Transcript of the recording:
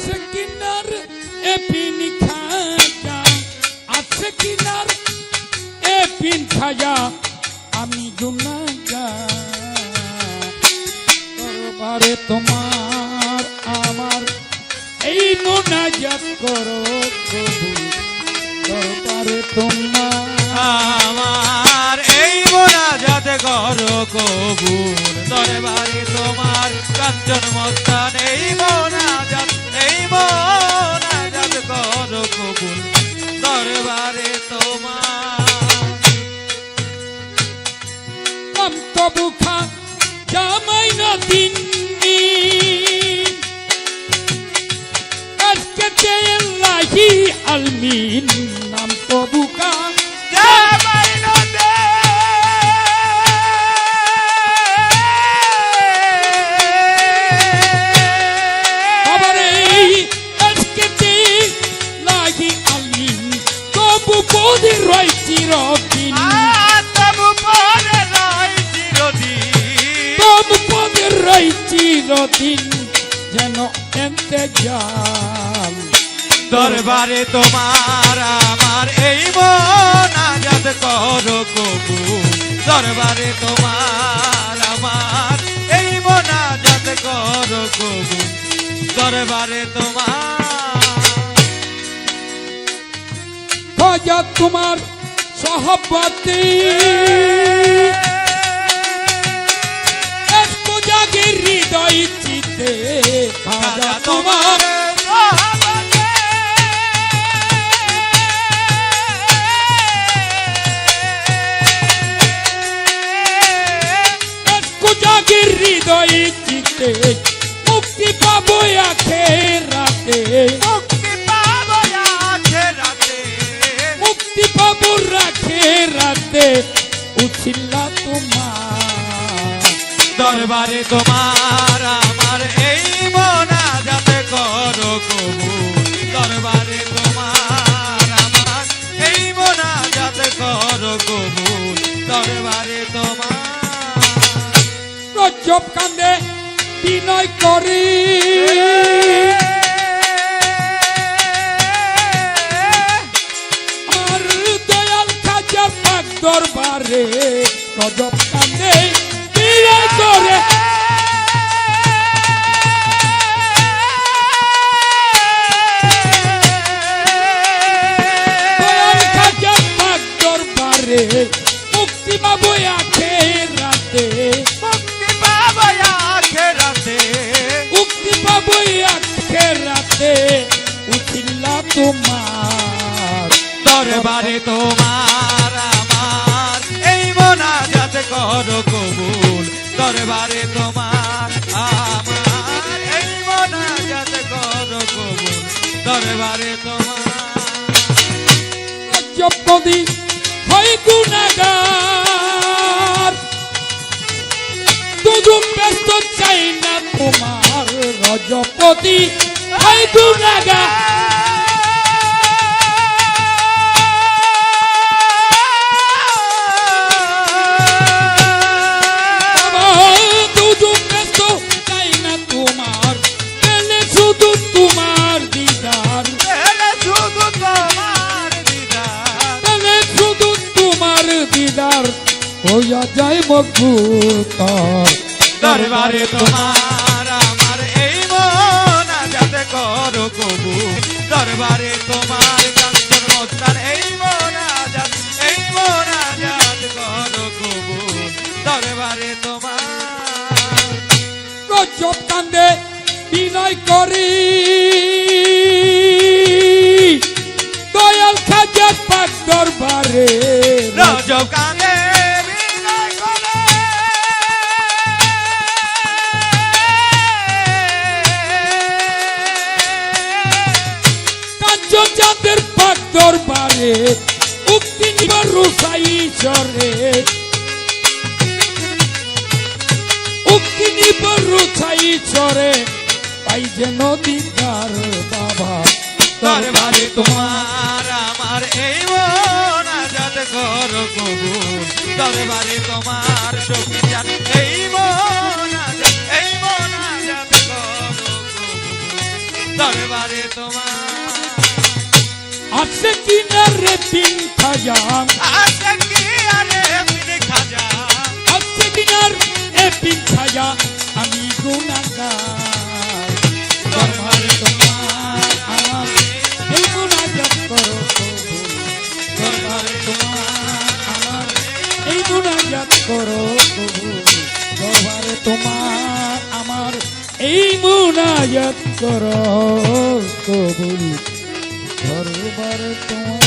আছে কিনার এ পিন খাজা, আছে কিনার এ পিন খাজা, আমি গুনাহগার। দরবারে তোমার আমার এই মোনাজাত করো কবুল। দরবারে তোমার আমার এই মোনাজাত করো কবুল। দরবারে তোমার কাঞ্চন মস্তান এই মোনাজাত করো কবুল। দরবারে তোমার কাম তবু খা জামাই না দিন আজকে তেল্লাহি আলমিন নাম তবু খা জামাই নদে আবার এই আজকে তেল্লাহি আলমিন তবু পদে রয় চিরদিন। তবু পরে রয় চিরদিন। তবু পদে রয় চিরদিন যেন ইন্তেজাম। দরবারে তোমার আমার এই মোনাজাত করো কবুল। দরবারে তোমার আমার এই মোনাজাত করো কবুল। দরবারে তোমার খাজা তোমার সহবতে একটু জাগে হৃদয় চিতে। খাজা তোমার একটু জাগে হৃদয় চিতে, মুক্তি পাবো আখেরাতে। মুক্তি পাবো আখেরাতে। মুক্তি পাবো আখেরাতে উছিলা তোমার। দরবারে তোমার আমার এই মোনাজাত করো কবুল। দরবারে তোমার আমার এই মোনাজাত করো কবুল। দরবারে তোমার রজব কান্দে বিনয় করি আর দয়াল খাজার পাক দরবারে। রজব কান্দে বিনয় করে দয়াল খাজার পাক দরবারে মুক্তি পাবো আখেরাতে। মুক্তি পাবো আখেরাতে। মুক্তি পাবো আখেরাতে উঠিলা তোমার। দরবারে তোমার আমার এই মোনাজাত করো কবুল। দরবারে তোমার আমার এই মোনাজাত করো কবুল। দরবারে তোমার জপদি হয় গুনাহগার, শুধু ব্যস্ত চাই না তোমার। রজপতি হয় গুনাহগার, শুধু ব্যস্ত চাই না তোমার। পেলে শুধু তোমার দিদার, শুধু তোমার দিদার। পেলে শুধু তোমার দিদার হইয়া যায় মকবুল। দরবারে তোমার আমার এই মোনাজাত করো কবুল। দরবারে তোমার কাঞ্চন মস্তান এই মোনাজাত করো কবুল। দরবারে তোমার রজব কান্দে বিনয় করি দয়াল খাজার পাক দরবারে। রজব কান্দে বিনয় করে কাঞ্চন চাঁদের পাক দরবারে মুক্তি নিবার রুসাই চরে। মুক্তি নিবার রুসাই চরে পাই যেন দিদার বাবা। দরবারে তোমার আমার এই মোনাজাত করো কবুল। দরবারে তোমার শক্তিজান এই মোনাজাত করো কবুল। দরবারে তোমার আছে কিনা রে তিন খাজা আছে কি আরে বিনে খাজা আছে কিনা রে তিন খাজা আমি গুনাহগার দরবারে তোমার আমার এই মুনাজাত করো কবুল দরবারে তোমার আমার এই মুনাজাত করো কবুল দরবারে তোমার আমার এই মুনাজাত করো কবুল দরবারে তোমার